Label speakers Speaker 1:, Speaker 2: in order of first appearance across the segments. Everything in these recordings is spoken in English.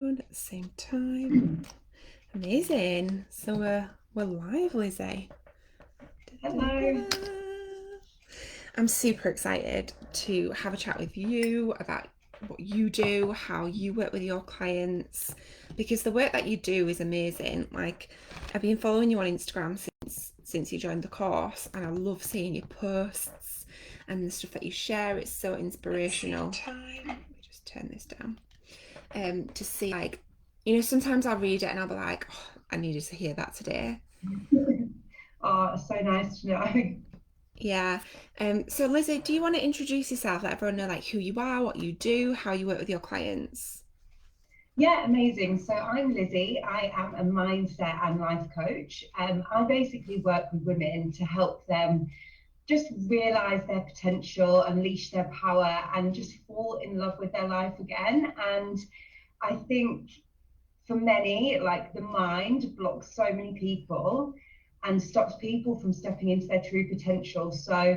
Speaker 1: at the same time. Amazing. So we're live, Lizzie.
Speaker 2: Hello.
Speaker 1: I'm super excited to have a chat with you about what you do, how you work with your clients, because the work that you do is amazing. Like, I've been following you on Instagram since you joined the course, and I love seeing your posts and the stuff that you share. It's so inspirational. Let me just turn this down. To see, like, sometimes I'll read it and I'll be like, oh, I needed to hear that today.
Speaker 2: Oh, so nice to know.
Speaker 1: Yeah. So Lizzie, do you want to introduce yourself? Let everyone know like who you are, what you do, how you work with your clients.
Speaker 2: Yeah, amazing. So I'm Lizzie. I am a mindset and life coach. I basically work with women to help them just realize their potential, unleash their power, and just fall in love with their life again. And I think for many, like the mind blocks so many people and stops people from stepping into their true potential. So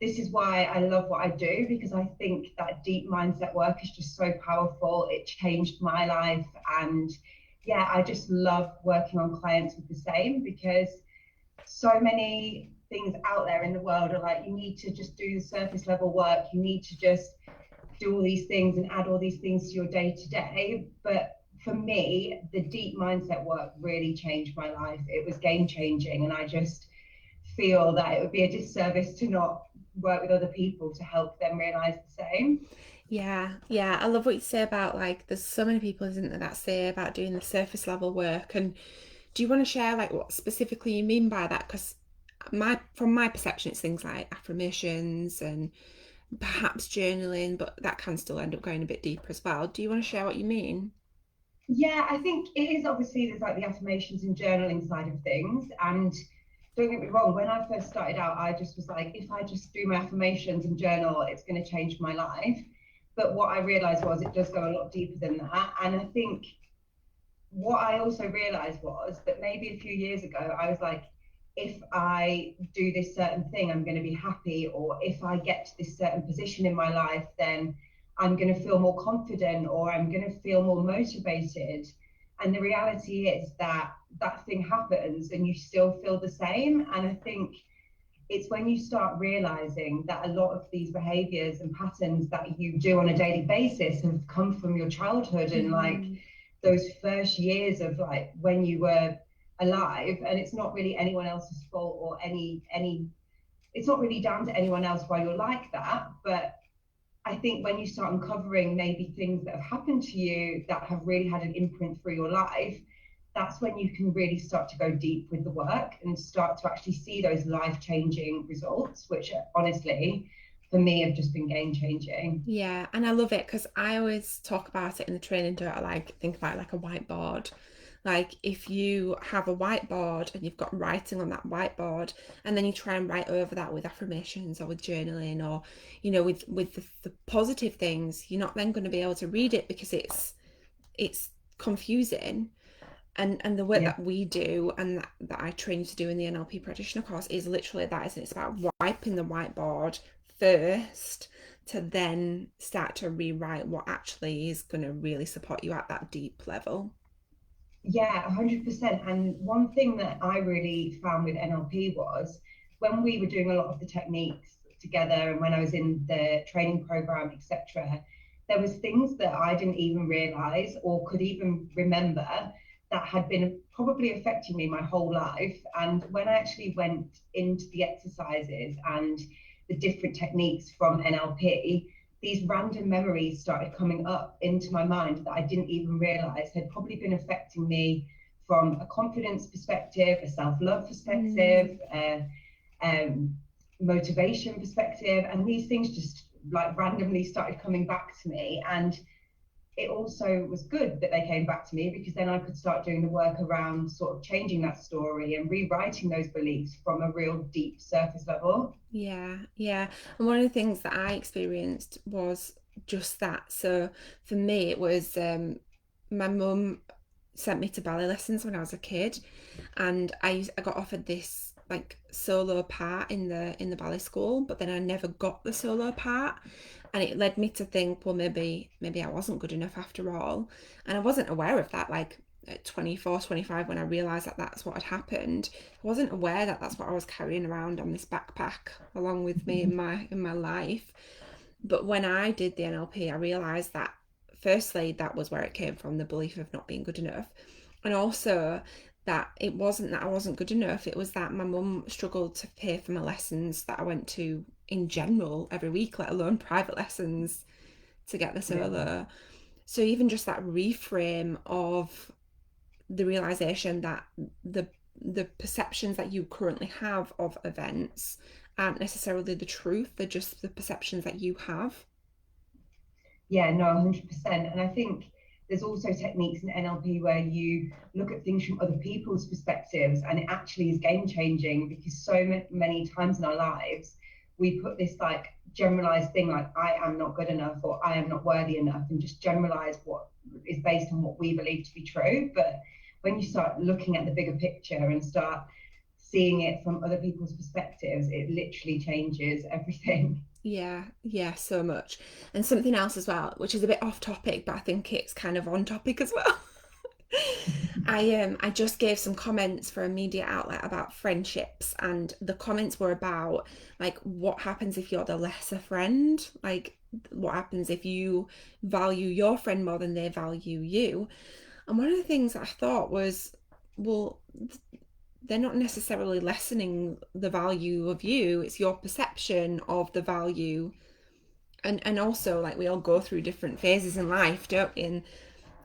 Speaker 2: this is why I love what I do, because I think that deep mindset work is just so powerful. It changed my life. And yeah, I just love working on clients with the same, because so many things out there in the world are like, you need to just do the surface level work, you need to just do all these things and add all these things to your day to day. But for me, the deep mindset work really changed my life. It was game changing. And I just feel that it would be a disservice to not work with other people to help them realize the same.
Speaker 1: Yeah, yeah. I love what you say about like there's so many people, isn't there, that say about doing the surface level work. And do you want to share like what specifically you mean by that? Because from my perception, it's things like affirmations and perhaps journaling, but that can still end up going a bit deeper as well. Do you want to share what you mean?
Speaker 2: Yeah, I think it is, obviously there's like the affirmations and journaling side of things. And don't get me wrong, when I first started out, I just was like, if I just do my affirmations and journal, it's going to change my life. But what I realized was it does go a lot deeper than that. And I think what I also realized was that maybe a few years ago, I was like, if I do this certain thing, I'm going to be happy. Or if I get to this certain position in my life, then I'm going to feel more confident, or I'm going to feel more motivated. And the reality is that that thing happens and you still feel the same. And I think it's when you start realizing that a lot of these behaviors and patterns that you do on a daily basis have come from your childhood and like
Speaker 1: Mm-hmm.
Speaker 2: those first years of like when you were alive, and it's not really anyone else's fault or any it's not really down to anyone else why you're like that. But I think when you start uncovering maybe things that have happened to you that have really had an imprint through your life, that's when you can really start to go deep with the work and start to actually see those life-changing results, which honestly, for me, have just been game-changing.
Speaker 1: Yeah, and I love it because I always talk about it in the training, don't I? Like, think about it like a whiteboard. Like, if you have a whiteboard and you've got writing on that whiteboard, and then you try and write over that with affirmations or with journaling or, with the positive things, you're not then going to be able to read it because it's confusing. And the work
Speaker 2: Yeah.
Speaker 1: that we do and that I train you to do in the NLP practitioner course is literally that, isn't it? It's about wiping the whiteboard first to then start to rewrite what actually is going to really support you at that deep level.
Speaker 2: Yeah, 100%. And one thing that I really found with NLP was when we were doing a lot of the techniques together and when I was in the training program, etc., there was things that I didn't even realize or could even remember that had been probably affecting me my whole life. And when I actually went into the exercises and the different techniques from NLP, these random memories started coming up into my mind that I didn't even realize had probably been affecting me from a confidence perspective, a self-love
Speaker 1: Mm.
Speaker 2: perspective, um, motivation perspective. And these things just like randomly started coming back to me. And it also was good that they came back to me, because then I could start doing the work around sort of changing that story and rewriting those beliefs from a real deep surface level.
Speaker 1: Yeah, yeah. And one of the things that I experienced was just that. So for me, it was my mum sent me to ballet lessons when I was a kid, and I got offered this like solo part in the ballet school, but then I never got the solo part, And it led me to think, well, maybe I wasn't good enough after all. And I wasn't aware of that, like at 24, 25, when I realised that that's what had happened. I wasn't aware that that's what I was carrying around on this backpack along with me in my life. But when I did the NLP, I realised that firstly, that was where it came from, the belief of not being good enough. And also that it wasn't that I wasn't good enough, it was that my mum struggled to pay for my lessons that I went to in general every week, let alone private lessons to get the
Speaker 2: Yeah.
Speaker 1: solo. So even just that reframe of the realization that the the perceptions that you currently have of events aren't necessarily the truth, they're just the perceptions that you have.
Speaker 2: Yeah, no, 100%. And I think there's also techniques in NLP where you look at things from other people's perspectives, and it actually is game changing, because so many times in our lives, we put this like generalized thing like, I am not good enough or I am not worthy enough, and just generalize what is based on what we believe to be true. But when you start looking at the bigger picture and start seeing it from other people's perspectives, it literally changes everything.
Speaker 1: Yeah, so much. And something else as well, which is a bit off topic, but I think it's kind of on topic as well. I just gave some comments for a media outlet about friendships, and the comments were about like what happens if you're the lesser friend, like what happens if you value your friend more than they value you. And one of the things that I thought was, well, they're not necessarily lessening the value of you, it's your perception of the value. And also, like, we all go through different phases in life, don't we?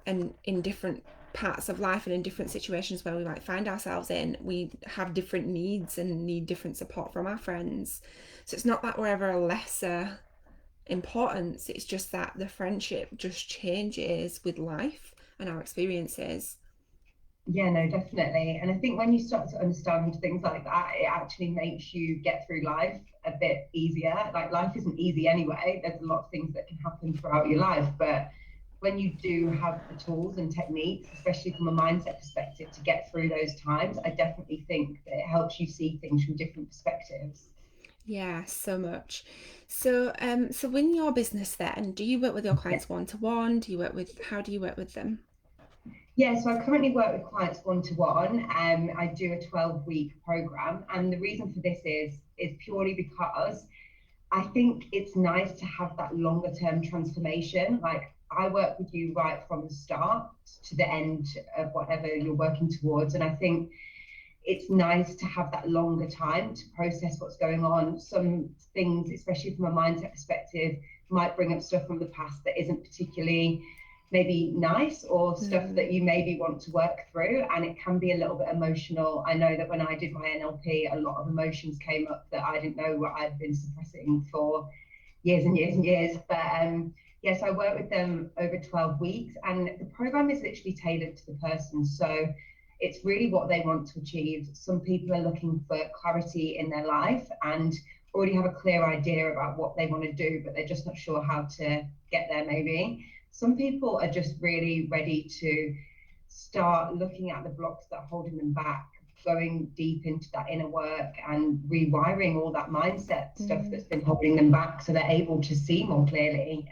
Speaker 1: And in different parts of life and in different situations where we might find ourselves in, we have different needs and need different support from our friends. So it's not that we're ever a lesser importance, it's just that the friendship just changes with life and our experiences.
Speaker 2: Yeah, no, definitely. And I think when you start to understand things like that, it actually makes you get through life a bit easier. Like, life isn't easy anyway. There's a lot of things that can happen throughout your life. But when you do have the tools and techniques, especially from a mindset perspective, to get through those times, I definitely think that it helps you see things from different perspectives.
Speaker 1: Yeah, so much. So in your business then, do you work with your clients one to one? Do you work with, how do you work with them?
Speaker 2: Yeah, so I currently work with clients one to one. I do a 12-week program, and the reason for this is purely because I think it's nice to have that longer term transformation. Like, I work with you right from the start to the end of whatever you're working towards, and I think it's nice to have that longer time to process what's going on. Some things, especially from a mindset perspective, might bring up stuff from the past that isn't particularly maybe nice, or stuff that you maybe want to work through, and it can be a little bit emotional. I know that when I did my NLP, a lot of emotions came up that I didn't know what I'd been suppressing for years and years and years. But yes, I work with them over 12 weeks, and the program is literally tailored to the person. So it's really what they want to achieve. Some people are looking for clarity in their life and already have a clear idea about what they want to do, but they're just not sure how to get there, maybe. Some people are just really ready to start looking at the blocks that are holding them back, going deep into that inner work and rewiring all that mindset stuff that's been holding them back, so they're able to see more clearly.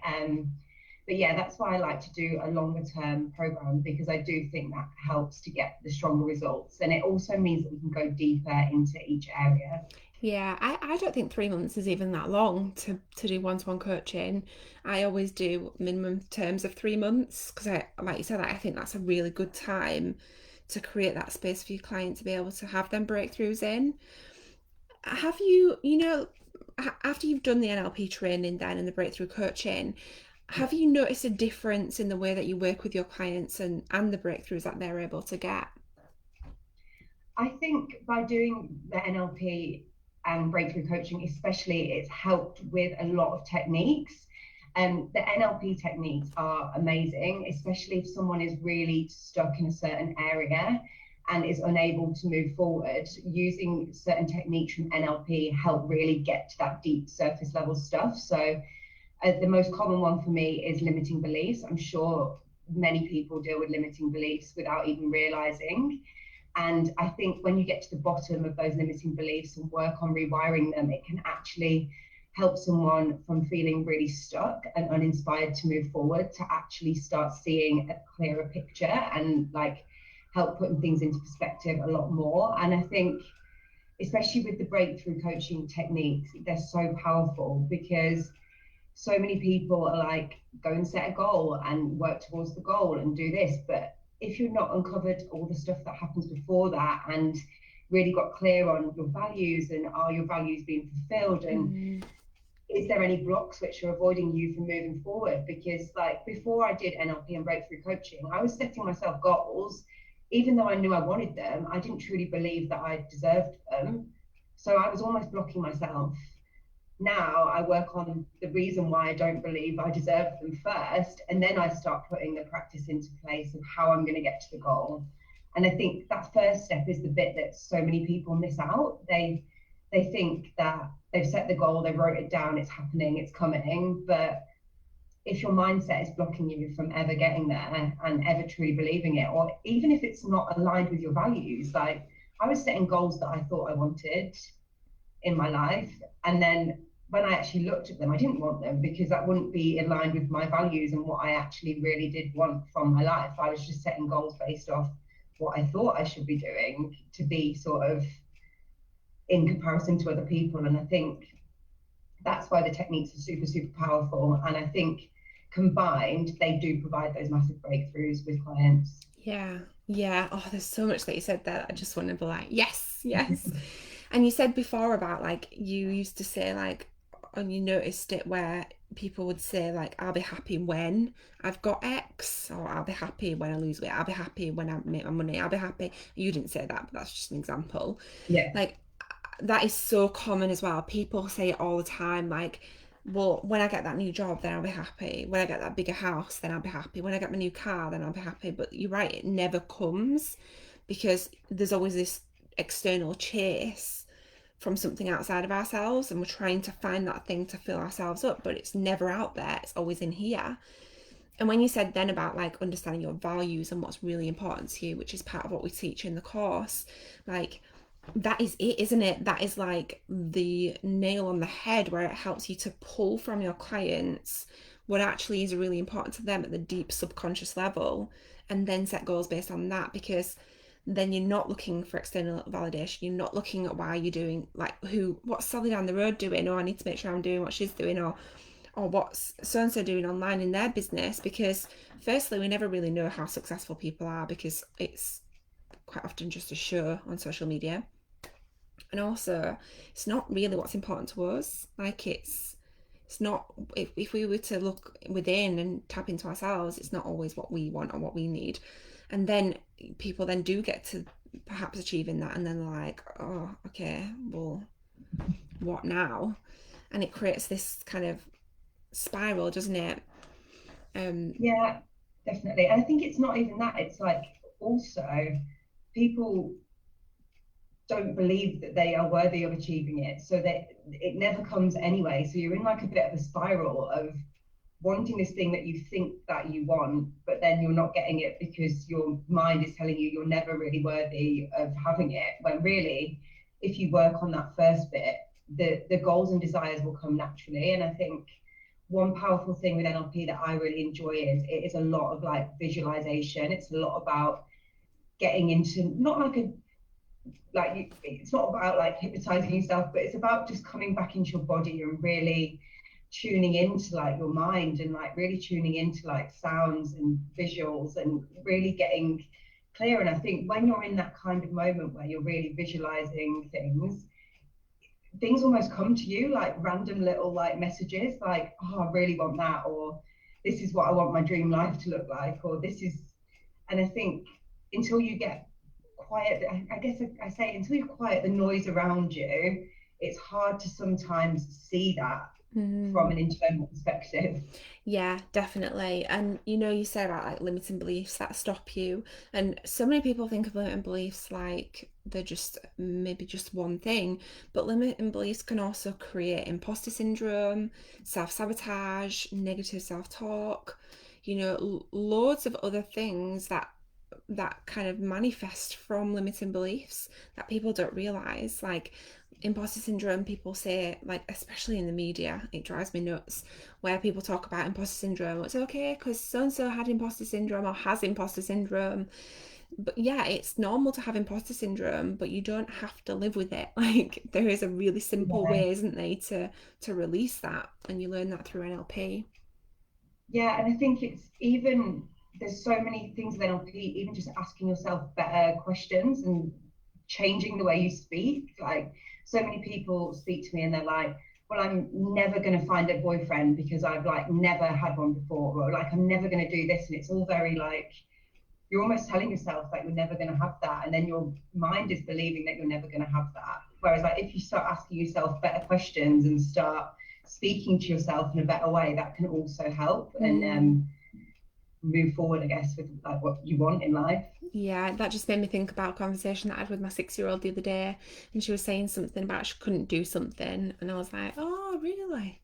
Speaker 2: But yeah, that's why I like to do a longer term program, because I do think that helps to get the stronger results. And it also means that we can go deeper into each area.
Speaker 1: Yeah, I don't think 3 months is even that long to do one-to-one coaching. I always do minimum terms of 3 months because I, like you said, I think that's a really good time to create that space for your client to be able to have them breakthroughs in. Have you, after you've done the NLP training then and the breakthrough coaching,
Speaker 2: Yeah.
Speaker 1: have you noticed a difference in the way that you work with your clients and the breakthroughs that they're able to get?
Speaker 2: I think by doing the NLP and breakthrough coaching, especially, it's helped with a lot of techniques. And the NLP techniques are amazing, especially if someone is really stuck in a certain area and is unable to move forward. Using certain techniques from NLP help really get to that deep surface level stuff. So the most common one for me is limiting beliefs. I'm sure many people deal with limiting beliefs without even realizing. And I think when you get to the bottom of those limiting beliefs and work on rewiring them, it can actually help someone from feeling really stuck and uninspired to move forward to actually start seeing a clearer picture and like help putting things into perspective a lot more. And I think especially with the breakthrough coaching techniques, they're so powerful because so many people are like, go and set a goal and work towards the goal and do this. But if you've not uncovered all the stuff that happens before that and really got clear on your values and are your values being fulfilled, and is there any blocks which are avoiding you from moving forward? Because like before I did NLP and breakthrough coaching, I was setting myself goals. Even though I knew I wanted them, I didn't truly believe that I deserved them. So I was almost blocking myself. Now I work on the reason why I don't believe I deserve them first, and then I start putting the practice into place of how I'm going to get to the goal. And I think that first step is the bit that so many people miss out. They think that they've set the goal, they wrote it down, it's happening, it's coming. But if your mindset is blocking you from ever getting there and ever truly believing it, or even if it's not aligned with your values, like I was setting goals that I thought I wanted in my life, and then when I actually looked at them, I didn't want them because that wouldn't be aligned with my values and what I actually really did want from my life. I was just setting goals based off what I thought I should be doing to be sort of in comparison to other people. And I think that's why the techniques are super, super powerful. And I think combined, they do provide those massive breakthroughs with clients.
Speaker 1: Yeah, yeah. Oh, there's so much that you said there that I just want to be like, yes, yes. And you said before about like you used to say like, and you noticed it where people would say like, I'll be happy when I've got X, or I'll be happy when I lose weight, I'll be happy when I make my money, I'll be happy. You didn't say that, but that's just an example.
Speaker 2: Yeah.
Speaker 1: Like that is so common as well. People say it all the time, like, well, when I get that new job, then I'll be happy. When I get that bigger house, then I'll be happy. When I get my new car, then I'll be happy. But you're right, it never comes because there's always this external chase from something outside of ourselves, and we're trying to find that thing to fill ourselves up, but it's never out there, it's always in here. And when you said then about like understanding your values and what's really important to you, which is part of what we teach in the course, like that is it, isn't it? That is like the nail on the head, where it helps you to pull from your clients what actually is really important to them at the deep subconscious level, and then set goals based on that. Because then you're not looking for external validation, you're not looking at why you're doing, like what's Sally down the road doing, or I need to make sure I'm doing what she's doing, or what's so and so doing online in their business. Because firstly, we never really know how successful people are because it's quite often just a show on social media. And also, it's not really what's important to us. Like it's not, if we were to look within and tap into ourselves, it's not always what we want or what we need. And then people then do get to perhaps achieving that, and then they're like, oh, okay, well, what now? And it creates this kind of spiral, doesn't it?
Speaker 2: Yeah, definitely. And I think it's not even that. It's like also people don't believe that they are worthy of achieving it. So that it never comes anyway. So you're in like a bit of a spiral of wanting this thing that you think that you want, but then you're not getting it because your mind is telling you you're never really worthy of having it. When really, if you work on that first bit, the goals and desires will come naturally. And I think one powerful thing with NLP that I really enjoy is it is a lot of like visualization. It's a lot about getting into not like a like it's not about like hypnotizing yourself, but it's about just coming back into your body and really tuning into like your mind and like really tuning into like sounds and visuals and really getting clear. And I think when you're in that kind of moment where you're really visualizing things almost come to you like random little like messages like, oh, I really want that, or this is what I want my dream life to look like, or this is. And I think until you get quiet, I guess I say until you quiet the noise around you, it's hard to sometimes see that from an internal perspective.
Speaker 1: Yeah, definitely. And you said about like limiting beliefs that stop you. And so many people think of limiting beliefs like they're just maybe just one thing. But limiting beliefs can also create imposter syndrome, self-sabotage, negative self-talk, loads of other things that that kind of manifest from limiting beliefs that people don't realize. Like imposter syndrome, people say, like, especially in the media, it drives me nuts, where people talk about imposter syndrome. It's okay because so and so had imposter syndrome or has imposter syndrome. But yeah, it's normal to have imposter syndrome, but you don't have to live with it. Like there is a really simple
Speaker 2: Yeah.
Speaker 1: way, isn't there, to release that, and you learn that through NLP.
Speaker 2: Yeah, and I think it's even, there's so many things with NLP, even just asking yourself better questions and changing the way you speak. Like, so many people speak to me and they're like, well, I'm never going to find a boyfriend because I've like never had one before, or like I'm never going to do this. And it's all very like, you're almost telling yourself that you're never going to have that, and then your mind is believing that you're never going to have that. Whereas like if you start asking yourself better questions and start speaking to yourself in a better way, that can also help and move forward, I guess, with like what you want in life.
Speaker 1: Yeah, that just made me think about a conversation that I had with my 6-year-old the other day, and she was saying something about she couldn't do something, and I was like, "Oh, really?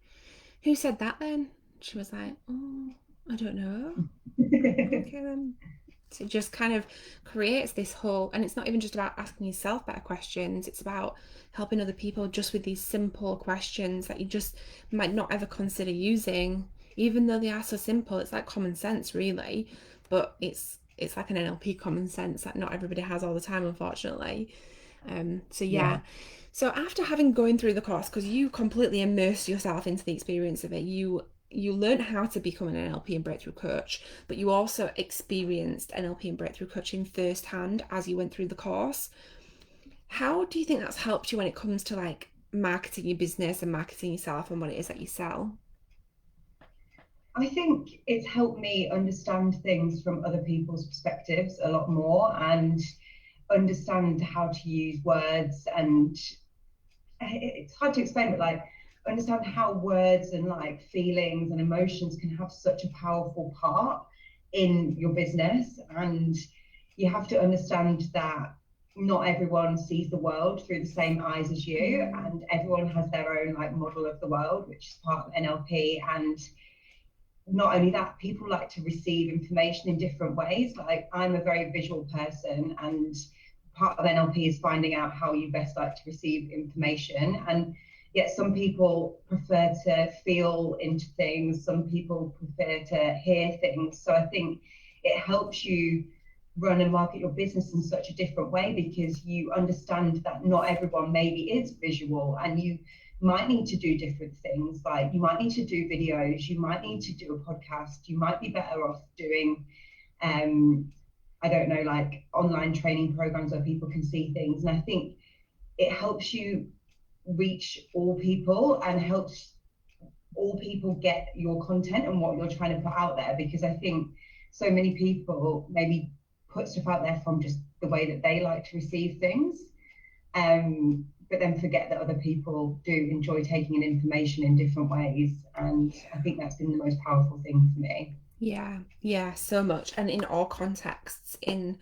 Speaker 1: Who said that then?" She was like, "Oh, I don't know." Okay then. So it just kind of creates this whole, and it's not even just about asking yourself better questions, it's about helping other people just with these simple questions that you just might not ever consider using, even though they are so simple. It's like common sense, really, but it's like an NLP common sense that not everybody has all the time, unfortunately. So yeah.
Speaker 2: Yeah.
Speaker 1: So after having going through the course, because you completely immersed yourself into the experience of it, you learned how to become an NLP and breakthrough coach, but you also experienced NLP and breakthrough coaching firsthand as you went through the course. How do you think that's helped you when it comes to like marketing your business and marketing yourself and what it is that you sell?
Speaker 2: I think it's helped me understand things from other people's perspectives a lot more, and understand how to use words. And it's hard to explain, but like understand how words and like feelings and emotions can have such a powerful part in your business. And you have to understand that not everyone sees the world through the same eyes as you,
Speaker 1: Mm.
Speaker 2: and everyone has their own like model of the world, which is part of NLP. And not only that, people like to receive information in different ways. Like I'm a very visual person, and part of NLP is finding out how you best like to receive information. And yet some people prefer to feel into things, some people prefer to hear things. So I think it helps you run and market your business in such a different way, because you understand that not everyone maybe is visual, and you might need to do different things. Like you might need to do videos, you might need to do a podcast, you might be better off doing I don't know, like online training programs where people can see things. And I think it helps you reach all people and helps all people get your content and what you're trying to put out there. Because I think so many people maybe put stuff out there from just the way that they like to receive things, but then forget that other people do enjoy taking in information in different ways. And I think that's been the most powerful thing for me.
Speaker 1: Yeah, yeah, so much. And in all contexts, in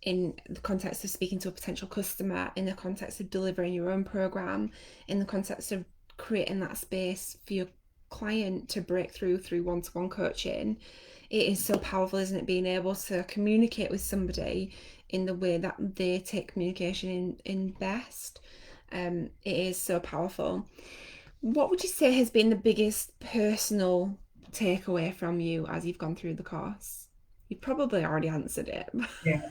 Speaker 1: the context of speaking to a potential customer, in the context of delivering your own program, in the context of creating that space for your client to break through one-to-one coaching, it is so powerful, isn't it? Being able to communicate with somebody in the way that they take communication in best. It is so powerful. What would you say has been the biggest personal takeaway from you as you've gone through the course? You've probably already answered it.
Speaker 2: Yeah.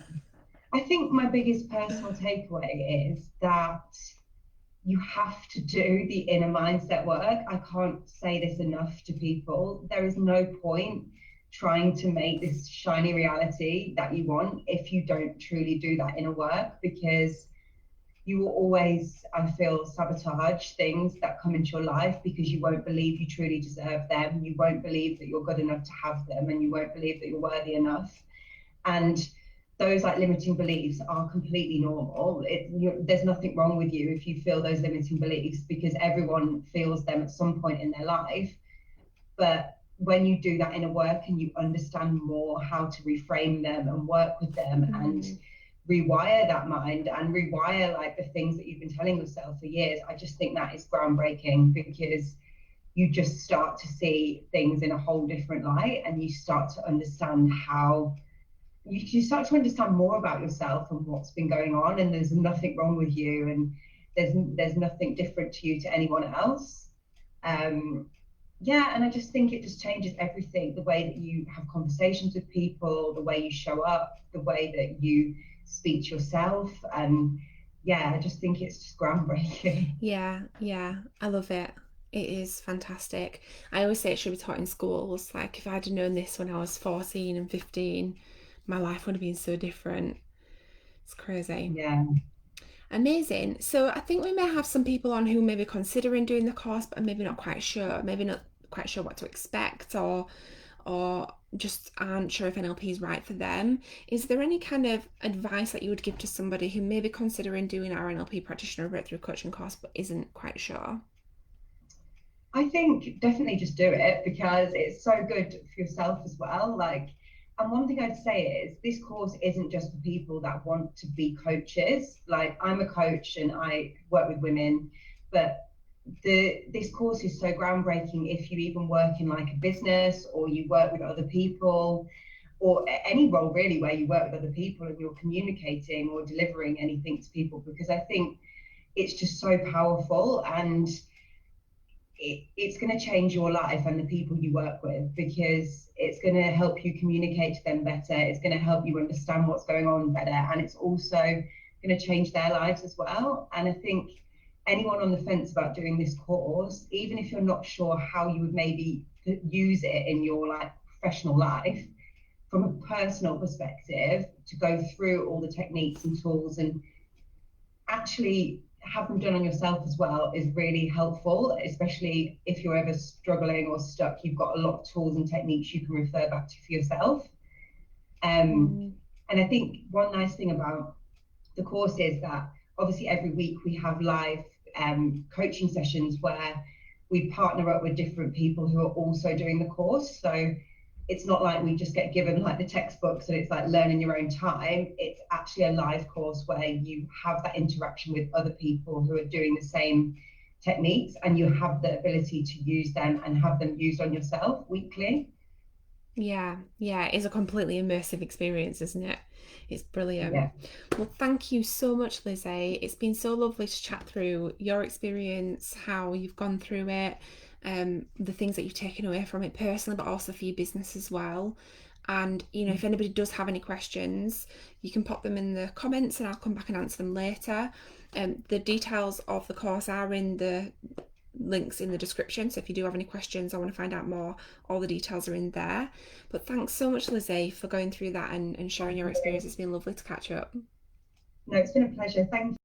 Speaker 2: I think my biggest personal takeaway is that you have to do the inner mindset work. I can't say this enough to people. There is no point trying to make this shiny reality that you want if you don't truly do that inner work, because you will always, I feel, sabotage things that come into your life because you won't believe you truly deserve them. You won't believe that you're good enough to have them, and you won't believe that you're worthy enough. And those like limiting beliefs are completely normal. There's nothing wrong with you if you feel those limiting beliefs, because everyone feels them at some point in their life. But when you do that inner work and you understand more how to reframe them and work with them and
Speaker 1: Mm,
Speaker 2: rewire that mind and rewire like the things that you've been telling yourself for years, I just think that is groundbreaking, because you just start to see things in a whole different light, and you start to understand how you start to understand more about yourself and what's been going on, and there's nothing wrong with you, and there's nothing different to you to anyone else. Yeah, and I just think it just changes everything, the way that you have conversations with people, the way you show up, the way that you speak to yourself. And yeah, I just think it's just groundbreaking.
Speaker 1: Yeah, yeah, I love it. It is fantastic. I always say it should be taught in schools. Like, if I'd have known this when I was 14 and 15, my life would have been so different. It's crazy.
Speaker 2: Yeah.
Speaker 1: Amazing. So I think we may have some people on who may be considering doing the course, but maybe not quite sure. Maybe not quite sure what to expect, or just aren't sure if NLP is right for them. Is there any kind of advice that you would give to somebody who may be considering doing our NLP Practitioner Breakthrough Coaching course but isn't quite sure?
Speaker 2: I think definitely just do it, because it's so good for yourself as well. Like, and one thing I'd say is this course isn't just for people that want to be coaches. Like, I'm a coach and I work with women, but this course is so groundbreaking if you even work in like a business, or you work with other people, or any role really where you work with other people and you're communicating or delivering anything to people, because I think it's just so powerful, and it's going to change your life and the people you work with, because it's going to help you communicate to them better. It's going to help you understand what's going on better. And it's also going to change their lives as well. And I think anyone on the fence about doing this course, even if you're not sure how you would maybe use it in your like professional life, from a personal perspective, to go through all the techniques and tools and actually have them done on yourself as well is really helpful, especially if you're ever struggling or stuck. You've got a lot of tools and techniques you can refer back to for yourself.
Speaker 1: Mm.
Speaker 2: And I think one nice thing about the course is that obviously every week we have live coaching sessions where we partner up with different people who are also doing the course. So it's not like we just get given like the textbooks and it's like learning your own time. It's actually a live course where you have that interaction with other people who are doing the same techniques, and you have the ability to use them and have them used on yourself weekly.
Speaker 1: Yeah, yeah, it's a completely immersive experience, isn't it? It's brilliant.
Speaker 2: Yeah.
Speaker 1: Well, thank you so much, Lizzie. It's been so lovely to chat through your experience, how you've gone through it, the things that you've taken away from it personally, but also for your business as well. And, if anybody does have any questions, you can pop them in the comments and I'll come back and answer them later. The details of the course are in the links in the description, so if you do have any questions or want to find out more, all the details are in there. But thanks so much, Lizzie, for going through that and sharing your experience. It's been lovely to catch up.
Speaker 2: No, it's been a pleasure. Thank